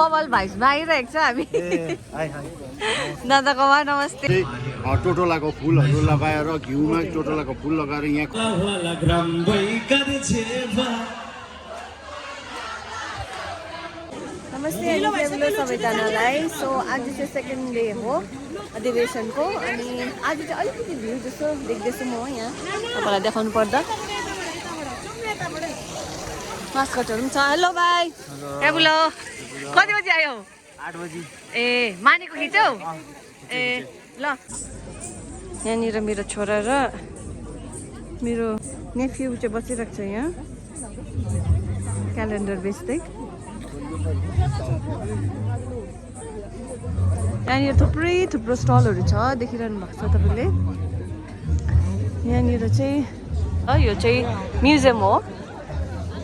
कमल भाइसमा आइरहेको छ हामी दादा कमल नमस्ते टोटोलाको फुलहरू लगाएर घिउमा टोटोलाको फुल लगाएर यहाँ नमस्ते हेलो सबैजनालाई सो आज चाहिँ सेकेन्ड डे हो अधिवेशनको अनि आज चाहिँ अलिकति भिड जस्तो देख्दैछु म यहाँ तपाईँलाई देखाउनु पर्दा मास्कटहरू पनि छ हेलो भाइ हेलो कति बजी आयो 8 बजी ए मानेको खिच्यौ ए ल यहाँनिर मेरो छोरा र मेरो नेफ्यू चाहिँ बसिरहेको छ यहाँ क्यालेन्डर बेच्दै यहाँनिर थुप्रो स्टलहरू छ देखिरहनु भएको छ तपाईँले यहाँनिर चाहिँ यो चाहिँ म्युजियम हो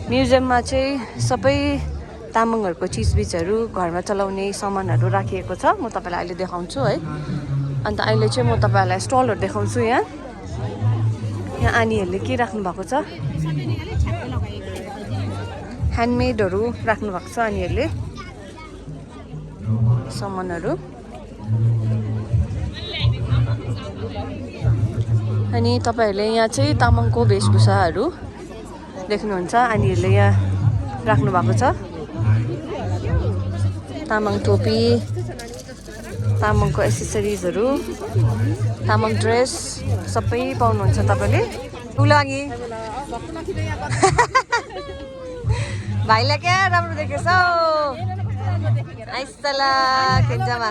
म्युजियममा चाहिँ सबै तामाङहरूको चिजबिजहरू घरमा चलाउने सामानहरू राखिएको छ म तपाईँलाई अहिले देखाउँछु है अन्त अहिले चाहिँ म तपाईँहरूलाई स्टलहरू देखाउँछु यहाँ आनीहरूले के राख्नु भएको छ ह्यान्डमेडहरू राख्नु भएको छ आनीहरूले सामानहरू अनि तपाईँहरूले यहाँ चाहिँ तामाङको वेशभूषाहरू देख्नुहुन्छ आनीहरूले यहाँ राख्नु भएको छ तामाङ टोपी तामाङको एसेसरिजहरू तामाङ ड्रेस सबै पाउनुहुन्छ तपाईँले उलागी भाइलाई क्या राम्रो देखेछ आइसला केन्जामा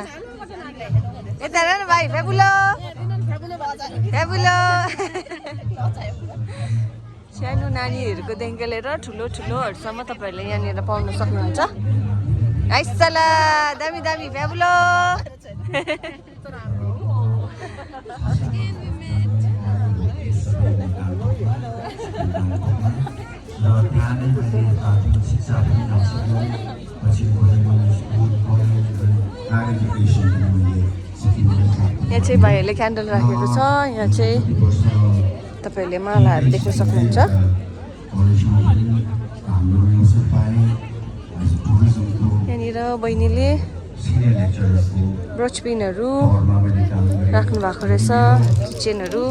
यता हेर न भाइ फेबुलो फेबुलो सानो नानीहरूको देखिको लिएर ठुलोहरूसम्म तपाईँहरूले यहाँनिर पाउन सक्नुहुन्छ आइसला दामी दामी फेबुलो यहाँ चाहिँ भाइहरूले क्यान्डल राखेको छ यहाँ चाहिँ तपाईँहरूले मालाहरू देख्न सक्नुहुन्छ यहाँनिर बहिनीले ब्रोच पिनहरू राख्नु भएको रहेछ किचेनहरू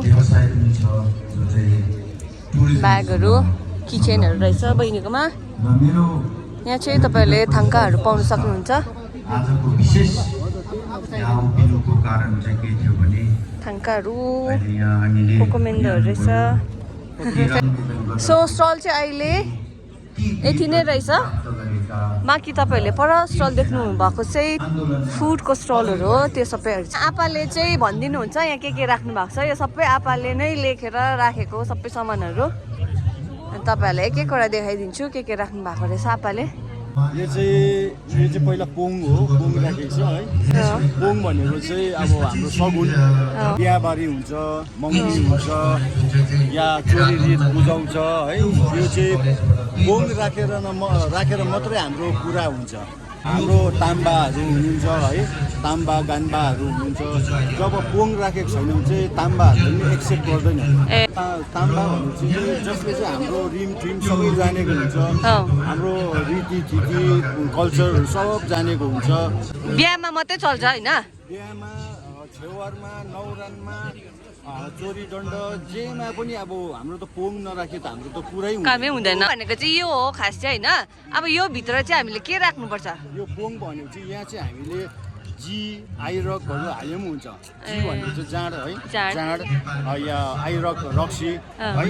ब्यागहरू किचेनहरू रहेछ बहिनीकोमा यहाँ चाहिँ तपाईँहरूले थाङ्काहरू पाउन सक्नुहुन्छ थाङ्काहरू कोकोमेन्डहरू रहेछ सो स्टल चाहिँ अहिले यति नै रहेछ बाँकी तपाईँहरूले पर स्टल देख्नु भएको चाहिँ फुडको स्टलहरू हो त्यो सबैहरू आपाले चाहिँ भनिदिनुहुन्छ यहाँ के राख्नु भएको छ यो सबै आपाले नै लेखेर राखेको सबै सामानहरू अनि तपाईँहरूलाई एक एकवटा देखाइदिन्छु के राख्नु भएको रहेछ आपाले यो चाहिँ पहिला पोङ हो पोङ राखेको छ है पोङ भनेको चाहिँ अब हाम्रो सगुन बिहाबारी हुन्छ मङ्गी हुन्छ या चोरी बुझाउँछ है यो चाहिँ पोङ राखेर मात्रै हाम्रो कुरा हुन्छ हाम्रो ताम्बाहरू हुनुहुन्छ है ताम्बा गान्बाहरू हुनुहुन्छ जब पोङ राखेको छैन भने चाहिँ ताम्बाहरूले पनि एक्सेप्ट गर्दैन ताम्बा भनेपछि चाहिँ जसले चाहिँ हाम्रो रिम ट्रिम सबै जानेको हुन्छ हाम्रो रीतिथिति कल्चरहरू सब जानेको हुन्छ बिहामा मात्रै चल्छ होइन बिहामा छेवारमा नौरानमा चोरी दण्ड जेमा पनि अब हाम्रो त पोङ नराखे त हाम्रो त पुरै कामै हुँदैन भनेको चाहिँ यो हो खास चाहिँ होइन अब यो भित्र चाहिँ हामीले के राख्नुपर्छ यो पोङ भनेको चाहिँ यहाँ चाहिँ हामीले जी आइरकहरू हाले पनि हुन्छ जी भनेको चाहिँ जाँड है जाँड या आइरक रक्सी है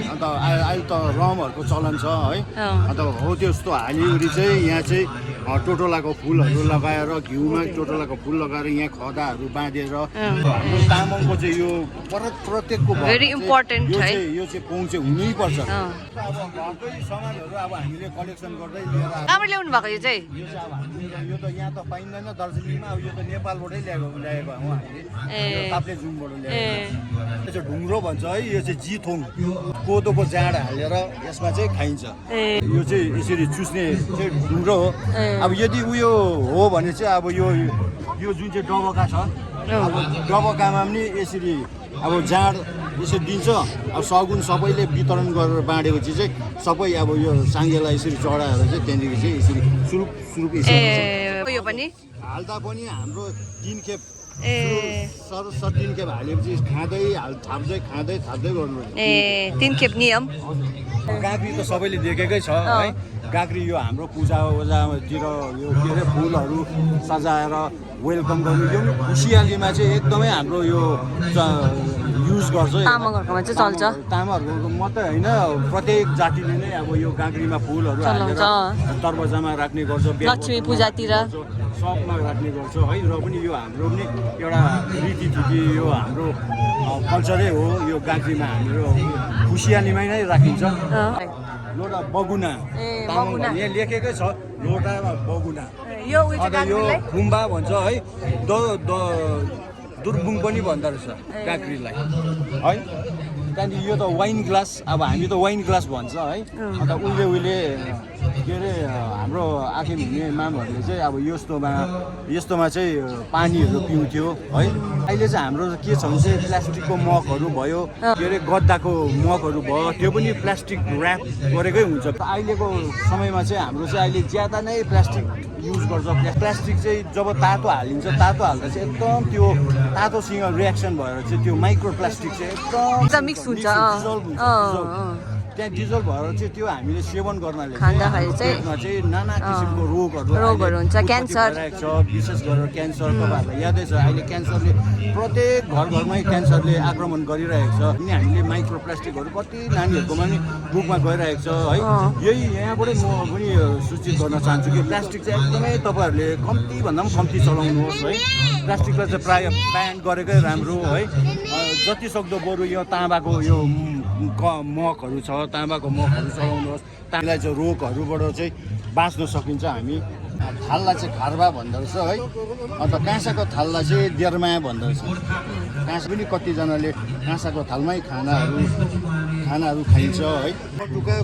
अन्त अहिले त रमहरूको चलन छ है अन्त हो त्यस्तो हालिवरी चाहिँ यहाँ चाहिँ टोटोलाको फुलहरू लगाएर घिउमा टोटोलाको फुल लगाएर यहाँ खदाहरू बाँधेर हाम्रो तामाङको चाहिँ यो प्रत्येकको भेरी इम्पोर्टेन्ट है यो चाहिँ पोङ चाहिँ हुनैपर्छ अब घरकै सामानहरू अब हामीले कलेक्सन गर्दै लिएर कहाँबाट ल्याउनु भएको यो चाहिँ यो त यहाँ त पाइँदैन दार्जिलिङमा अब यो त नेपालबाटै ल्याएको हो हामीले ताप्लेजुङबाट ल्याएको यो चाहिँ ढुङ्ग्रो भन्छ है यो चाहिँ जिथोङ कोदोको जाँड हालेर यसमा चाहिँ खाइन्छ यो चाहिँ यसरी चुस्ने चाहिँ ढुङ्ग्रो हो अब यदि उयो हो भने चाहिँ अब यो जुन चाहिँ डबका छ अब डबकामा पनि यसरी अब जाँड यसरी दिन्छ। अब सगुन सबैले वितरण गरेर बाँडेपछि चाहिँ सबै अब यो साङ्गेलाई यसरी चढाएर चाहिँ त्यहाँदेखि चाहिँ यसरी सुरुप सुरुप यो पनि हाल्दा पनि हाम्रो 3 खेप ए 3 खेप हालेपछि खाँदै थाप्दै गर्नु। 3 खेप नियम। काँक्री त सबैले देखेकै छ है। काँक्री यो हाम्रो पूजा ओजातिर यो के अरे फुलहरू सजाएर वेलकम गर्नु यो खुसियालीमा चाहिँ एकदमै हाम्रो यो युज गर्छ। तामाङहरुकोमा चाहिँ चल्छ। तामाङहरुको मात्रै होइन प्रत्येक जातिले नै अब यो काँक्रीमा फुलहरू हालेर दरवाजामा राख्ने गर्छ, लक्ष्मी पूजातिर सबमा राख्ने गर्छ है। र पनि यो हाम्रो पनि एउटा रीतिथिति यो हाम्रो कल्चरै हो। यो काँक्रीमा हाम्रो खुसियालीमै नै राखिन्छ। लोटा बगुना यहाँ लेखेकै छ लोटामा बगुना। यो खुम्बा भन्छ है। दुर्बुङ पनि भन्दो रहेछ काँक्रीलाई है। त्यहाँदेखि यो त वाइन ग्लास, अब हामी त वाइन ग्लास भन्छ है। अन्त उहिले के अरे हाम्रो आखिर हुने मामहरूले चाहिँ अब यस्तोमा चाहिँ पानीहरू पिउँथ्यो है। अहिले चाहिँ हाम्रो के छ भने चाहिँ प्लास्टिकको मगहरू भयो, के अरे गद्दाको मगहरू भयो, त्यो पनि प्लास्टिक ऱ्याप गरेकै हुन्छ। अहिलेको समयमा चाहिँ हाम्रो चाहिँ अहिले ज्यादा नै प्लास्टिक युज गर्छ। प्लास्टिक चाहिँ जब तातो हालिन्छ, तातो हाल्दा चाहिँ एकदम त्यो तातोसँग रियाक्सन भएर चाहिँ त्यो माइक्रो प्लास्टिक चाहिँ एकदम मिक्स हुन्छ। त्यहाँ डिजल्भ भएर चाहिँ त्यो हामीले सेवन गर्नाले खाँदाखेरि चाहिँ नाना किसिमको रोगहरू हुन्छ। क्यान्सर छ, विशेष गरेर क्यान्सर। तपाईँहरूलाई यादै छ अहिले क्यान्सरले प्रत्येक घरमै क्यान्सरले आक्रमण गरिरहेको छ। अनि हामीले माइक्रो प्लास्टिकहरू कति नानीहरूकोमा पनि बुकमा गइरहेको छ है। यही यहाँबाटै म पनि सूचित गर्न चाहन्छु कि प्लास्टिक चाहिँ एकदमै तपाईँहरूले कम्ती भन्दा पनि कम्ती चलाउनुहोस् है। प्लास्टिकलाई चाहिँ प्रायः ब्यान गरेकै राम्रो है। जति सक्दो बरु यो ताँबाको यो मगहरू छ, ताँबाको मगहरू चलाउनुहोस्। त्यसलाई चाहिँ रोगहरूबाट चाहिँ बाँच्न सकिन्छ हामी। थाललाई चाहिँ खारबा भन्दो रहेछ है। अन्त काँसाको थाललाई चाहिँ डेर्मा भन्दो रहेछ। काँसा पनि कतिजनाले काँसाको थालमै खानाहरू खाइन्छ है।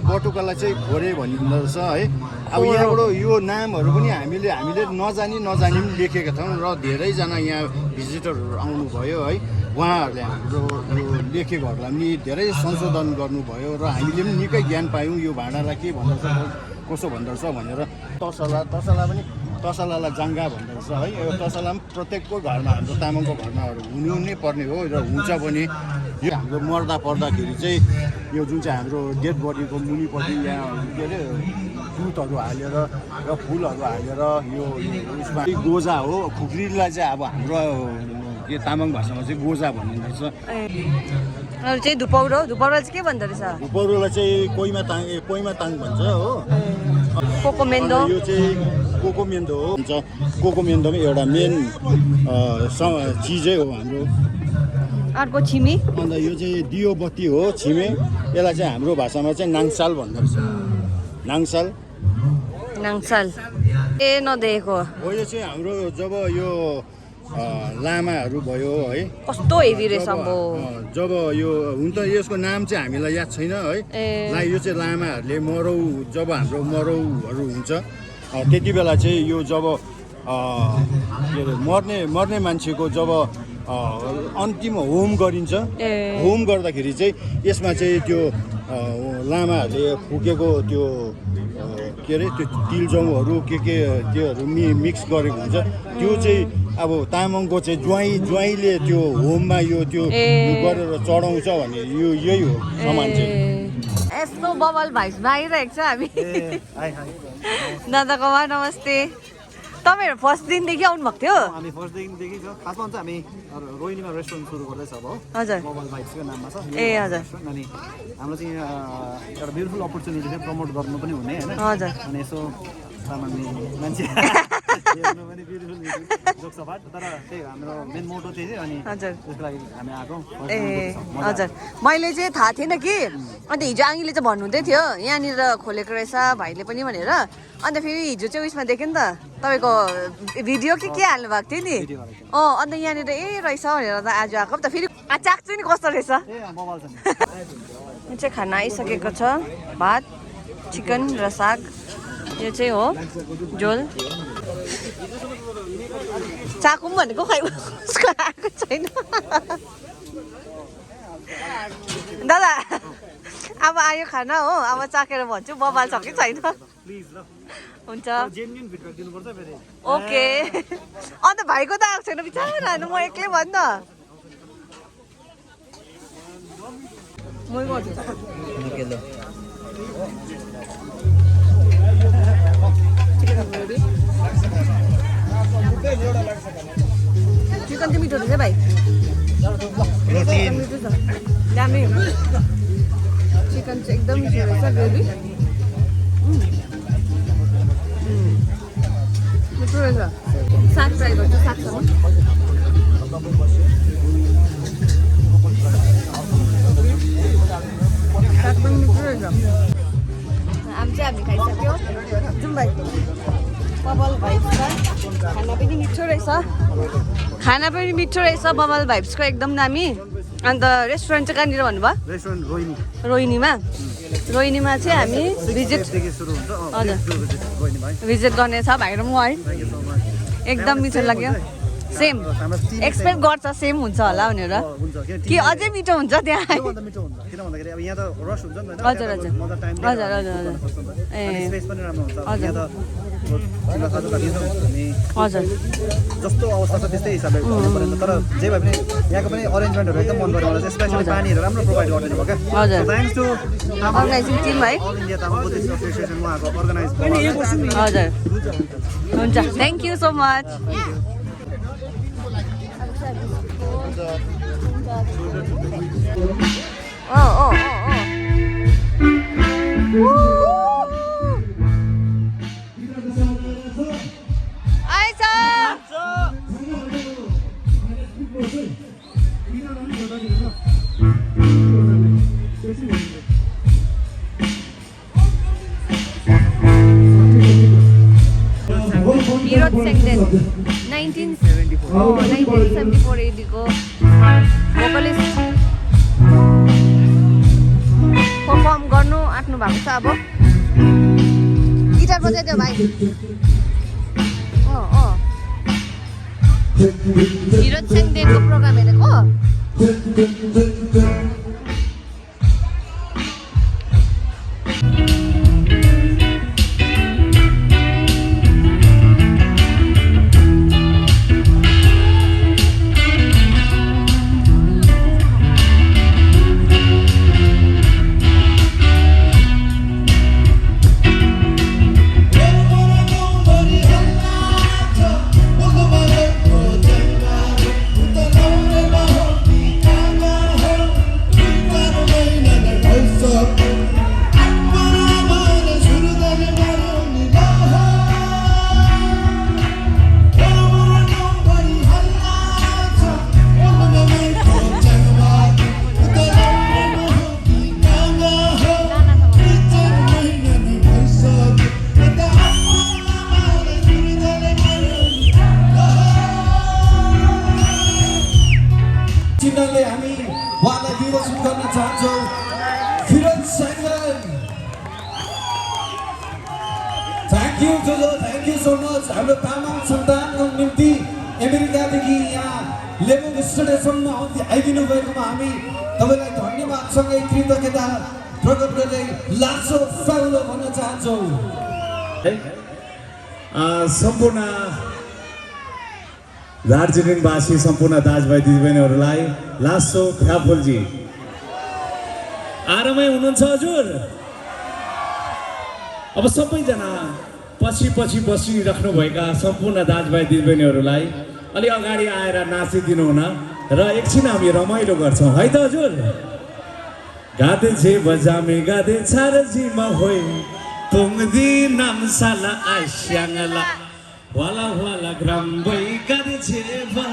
बटुकालाई चाहिँ घोरे भनिँदो रहेछ है। अब यहाँबाट यो नामहरू पनि हामीले नजानी पनि लेखेका छौँ र धेरैजना यहाँ भिजिटरहरू आउनुभयो है। उहाँहरूले हाम्रो यो लेखेकोहरूलाई पनि धेरै संशोधन गर्नुभयो र हामीले पनि निकै ज्ञान पायौँ। यो भाँडालाई के भन्दो रहेछ, कसो भन्दो रहेछ भनेर। तसलालाई जाङ्गा भन्दो रहेछ है। यो तसला पनि प्रत्येकको घरमा, हाम्रो तामाङको घरमा हुनु नै पर्ने हो र हुन्छ पनि। यो हाम्रो मर्दा पर्दाखेरि चाहिँ यो जुन चाहिँ हाम्रो डेड बडीको मुनिपट्टि यहाँ के अरे दुधहरू हालेर र फुलहरू हालेर यो उसमा गोजा हो। खुकुरीलाई चाहिँ अब हाम्रो यो तामाङ भाषामा चाहिँ गोजा भनिन्छ। चाहिँ धुपौरो चाहिँ के भन्दो रहेछ? धुपौरोलाई चाहिँ कोइमा ताङ भन्छ हो। कोकोमेन्डो यो चाहिँ कोकोमेन्डो हो। हुन्छ कोकोमेन्डोमा एउटा मेन चिजै हो हाम्रो। अर्को छिमी। अन्त यो चाहिँ दियो बत्ती हो, छिमे। यसलाई चाहिँ हाम्रो भाषामा चाहिँ नाङसाल भन्दो रहेछ। नाङसाल ए नदेखेको हो। यो चाहिँ हाम्रो जब यो लामाहरू भयो है। कस्तो हेभी रहेछ जब यो हुन त यसको नाम चाहिँ हामीलाई याद छैन है। यो चाहिँ लामाहरूले जब हाम्रो मरौहरू हुन्छ त्यति बेला चाहिँ यो जब के अरे मर्ने मान्छेको जब अन्तिम होम गरिन्छ। होम गर्दाखेरि चाहिँ यसमा चाहिँ त्यो लामाहरूले फुकेको त्यो के अरे त्यो तिलजौहरू के त्योहरू मिक्स गरेको हुन्छ। त्यो चाहिँ अब तामाङको चाहिँ ज्वाइँले त्यो होममा यो त्यो गरेर चढाउँछ भने यही हो सामान चाहिँ। यस्तो बबल भाइसमा आइरहेको छ हामी। दादाकोमा नमस्ते। तपाईँहरू फर्स्ट दिनदेखि आउनुभएको थियो? हामी फर्स्ट दिनदेखि खासमा चाहिँ हामी रोहिणीमा रेस्टुरेन्ट सुरु गर्दैछ अब। हजुर मोबाइल भाइब्सको नाममा छ। ए हजुर। अनि हाम्रो चाहिँ एउटा ब्युटिफुल अपर्च्युनिटी चाहिँ प्रमोट गर्नु पनि हुने होइन। हजुर। अनि यसो सामान्य मान्छे हेर्नु पनि ब्युटिफुल जोक्सपाट। तर त्यही हाम्रो मेन मोटो त्यही अनि हजुर त्यसको लागि हामी आएको। ए हजुर। मैले चाहिँ थाहा थिएन कि, अन्त हिजो आङ्गीले चाहिँ भन्नुहुँदै थियो यहाँनिर खोलेको रहेछ भाइले पनि भनेर। अन्त फेरि हिजो चाहिँ उयसमा देखेँ नि त तपाईँको भिडियो के हाल्नु भएको थियो नि। अन्त यहाँनिर रहेछ भनेर त आज आएको। त फेरि चाक चाहिँ नि कस्तो रहेछ? यो चाहिँ खाना आइसकेको छ। भात, चिकन र साग। यो चाहिँ हो झोल। चाकु पनि भनेको खै उसको आएको छैन। दादा अब आयो खाना हो अब चाखेर भन्छु बबाल छ कि छैन प्लिज ल हुन्छ जेन्युन फिडब्याक दिनुपर्छ फेरि ओके अन्त भाइको त आएको छैन बिचारा म एक्लै भन् न मै गर्छु चिकन चाहिँ मिठो रहेछ भाइ चिकन मिठो छ दामी चिकन चाहिँ एकदम मिठो रहेछ ग्रेभी मिठो रहेछ साग ट्राई गर्छु सागसँग साग पनि मिठो रहेछ आम चाहिँ हामी खाइसक्यो जाउँ भाइ बबल भाइब्समा खाना पनि मिठो रहेछ बबल भाइब्सको एकदम दामी अन्त रेस्टुरेन्ट चाहिँ कहाँनिर भन्नुभयो रेस्टुरेन्ट रोहिनीमा चाहिँ हामी भिजिट हजुर भिजिट गर्ने छ भाइ र म है एकदम मिठो लाग्यो सेम एक्सपेक्ट गर्छ सेम हुन्छ होला भनेर कि अझै मिठो हुन्छ त्यहाँ मिठो हुन्छ किन भन्दाखेरि अब यहाँ त रस हुन्छ नि त हजुर ए स्पेस पनि राम्रो हुन्छ हजुर यहाँ त हजुर जस्तो अवस्था छ त्यस्तै हिसाबले हुनुपर्छ तर जे भए पनि यहाँको पनि अरेन्जमेन्टहरू एकदम मन पऱ्यो मलाई चाहिँ स्पेसली पानीहरू राम्रो प्रोभाइड गरिदिनु भयो क्या हजुर थ्याङ्क्स टु अर्गनाइजिङ टिम है all India Tamang Buddhist association उहाँको अर्गनाइज हजुर हुन्छ थ्याङ्क यू सो मच आइछ Virat Sengden 1974 AD-को भोकलिस्ट परफर्म गर्नु आँट्नु भएको छ अब गिटार बजाइदियो भाइ भिरत सेङदेनको प्रोग्राम हेरेको थ्याङ्क यू सो मच हाम्रो तामाङ सन्तानको निम्ति अमेरिकादेखि यहाँ लेबुङ स्टेडियमसम्म आइदिनु भएकोमा हामी तपाईँलाई धन्यवादसँगै कृतज्ञता प्रकट गर्दै लासो फ्याउलो भन्न चाहन्छौँ सम्पूर्ण दार्जिलिङवासी सम्पूर्ण दाजुभाइ दिदीबहिनीहरूलाई लासो फ्याफुलजी आरामै हुनुहुन्छ हजुर अब सबैजना पछि बसिराख्नुभएका सम्पूर्ण दाजुभाइ दिदीबहिनीहरूलाई अलि अगाडि आएर नाचिदिनु हुन र एकछिन हामी रमाइलो गर्छौँ है त हजुर गादे जे बजामे गादे छारजीमा होइ पुङदी नामसाला आस्याङला वाला वाला ग्राम्बै गादे जे बा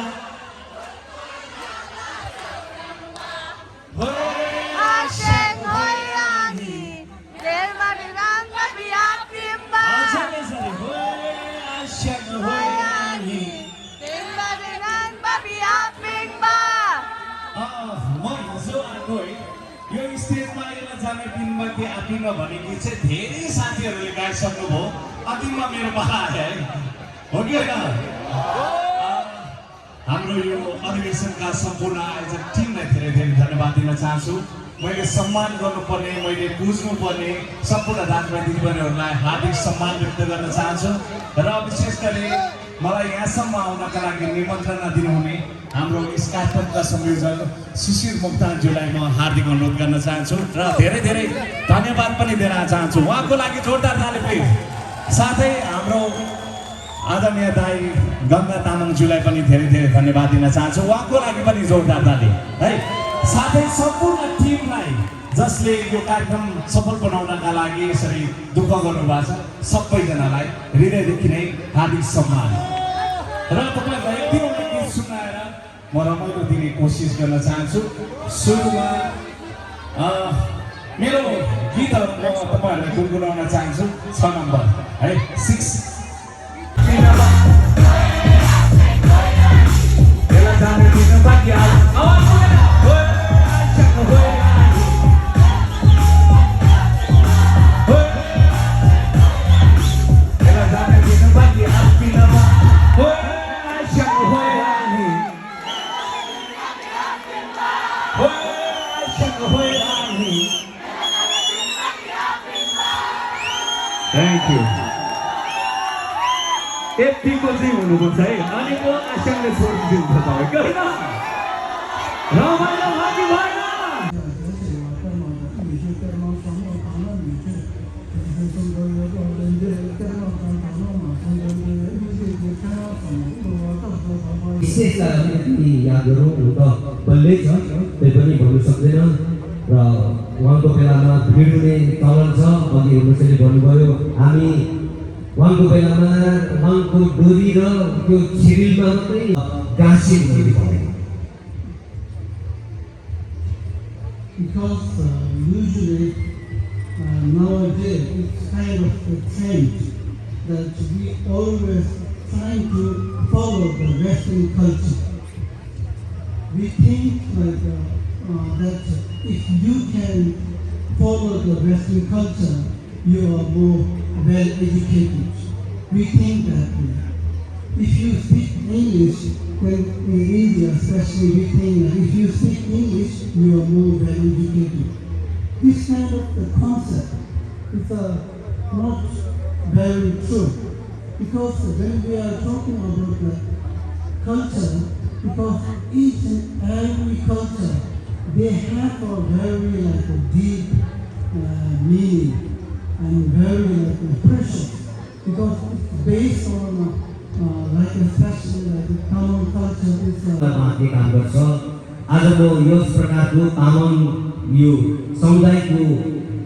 यो स्टेजमा जाने दिनमा के आतिमा भनेकी चाहिँ धेरै साथीहरूले गाइसक्नुभयो। अन्तिममा मेरो पाला आयो है, हो कि होइन? हाम्रो यो अधिवेशनका सम्पूर्ण आयोजक टिमलाई धेरै धेरै धन्यवाद दिन चाहन्छु। मैले सम्मान गर्नुपर्ने, मैले बुझ्नुपर्ने सम्पूर्ण दाजुभाइ दिदीबहिनीहरूलाई हार्दिक सम्मान व्यक्त गर्न चाहन्छु र विशेष गरी मलाई यहाँसम्म आउनका लागि निमन्त्रणा दिनुहुने हाम्रो यस कार्यक्रमका संयोजक शिशिर मोक्तानज्यूलाई म हार्दिक अनुरोध गर्न चाहन्छु र धेरै धेरै धन्यवाद पनि दिन चाहन्छु। उहाँको लागि जोरदार ताली प्लिज। साथै हाम्रो आदरणीय दाई गङ्गा तामाङज्यूलाई पनि धेरै धेरै धन्यवाद दिन चाहन्छु। उहाँको लागि पनि जोरदार ताली है। साथै सम्पूर्ण टिमलाई जसले यो कार्यक्रम सफल बनाउनका लागि यसरी दुःख गर्नुभएको छ, सबैजनालाई हृदयदेखि नै हार्दिक सम्मान र तपाईँलाई एक दुईवटा गीत सुनाएर म रमाइलो दिने कोसिस गर्न चाहन्छु। सुरुमा मेरो गीतहरू म तपाईँहरूलाई गुनगुनाउन चाहन्छु। 6 नम्बर है 6 Thank you. यतिको चाहिँ हुनुपर्छ है। अनि म आशाले छोडिदिनु छ तपाईँको होइन। रमाइलो भयो कि भएन? विशेष अलिकति यादहरू हुन त बल्लै छ, त्यही पनि भन्नु सक्दैन र उहाँको बेलामा भिड हुने चलन छ। अघि उसैले भन्नुभयो हामी उहाँको बेलामा उहाँको डोरी र त्यो छिरिलमा मात्रै गाँसिन हुनुपर्ने। Because usually nowadays it's kind of a trend that we always trying to follow the Western culture. We think like that if you can follow the Western culture, you are more well educated. We think that way. If you speak English, then in India especially we think that if you speak English, you are more well educated. This kind of the concept is not very true. Because when we are talking about the culture, because each and every culture, they have a very like a deep meaning and very like precious, because it's based on like especially like the Tamil culture is माथि काम गर्छ। आज म यस प्रकारको तामाङ यो समुदायको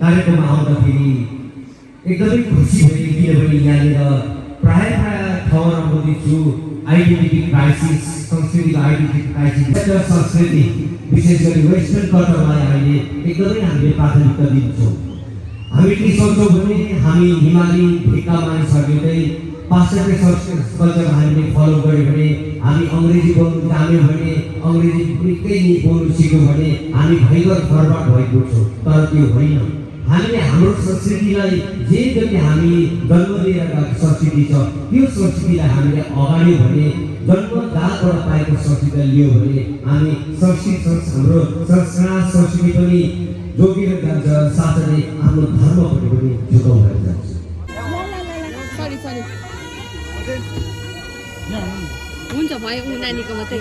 कार्यक्रममा आउँदाखेरि एकदमै खुसी भएँ, किनभने यहाँनिर प्राय ठाउँमा म देख्छु आइडेन्टिटी क्राइसिस, संस्कृतिको आइडेन्टिटी क्राइसिस, संस्कृति विशेष गरी वेस्टर्न कल्चरलाई अहिले एकदमै हामीले प्राथमिकता दिन्छौँ। हामी के सोच्छौँ भने हामी हिमाली भिक्का मानिसहरूले पाश्चात्य कल्चर हामीले फलो गऱ्यौँ भने, हामी अङ्ग्रेजी बोल्नु जान्यौँ भने, अङ्ग्रेजी निकै बोल्नु सिक्यौँ भने हामी भयङ्कर फरवर्ड भएको छौँ। तर त्यो होइन, हामीले हाम्रो संस्कृतिलाई जे जति हामी जन्म लिएर गएको संस्कृति छ त्यो संस्कृतिलाई हामीले अगाड्यौँ भने, जन्मजातबाट पाएको संस्कृतिलाई लियो भने हामी हाम्रो संस्कार संस्कृति पनि जोगिएर जान्छ, साथै आफ्नो धर्मपट्टि पनि झुकाउँदै जान्छ। हुन्छ भयो, ऊ नानीको मात्रै।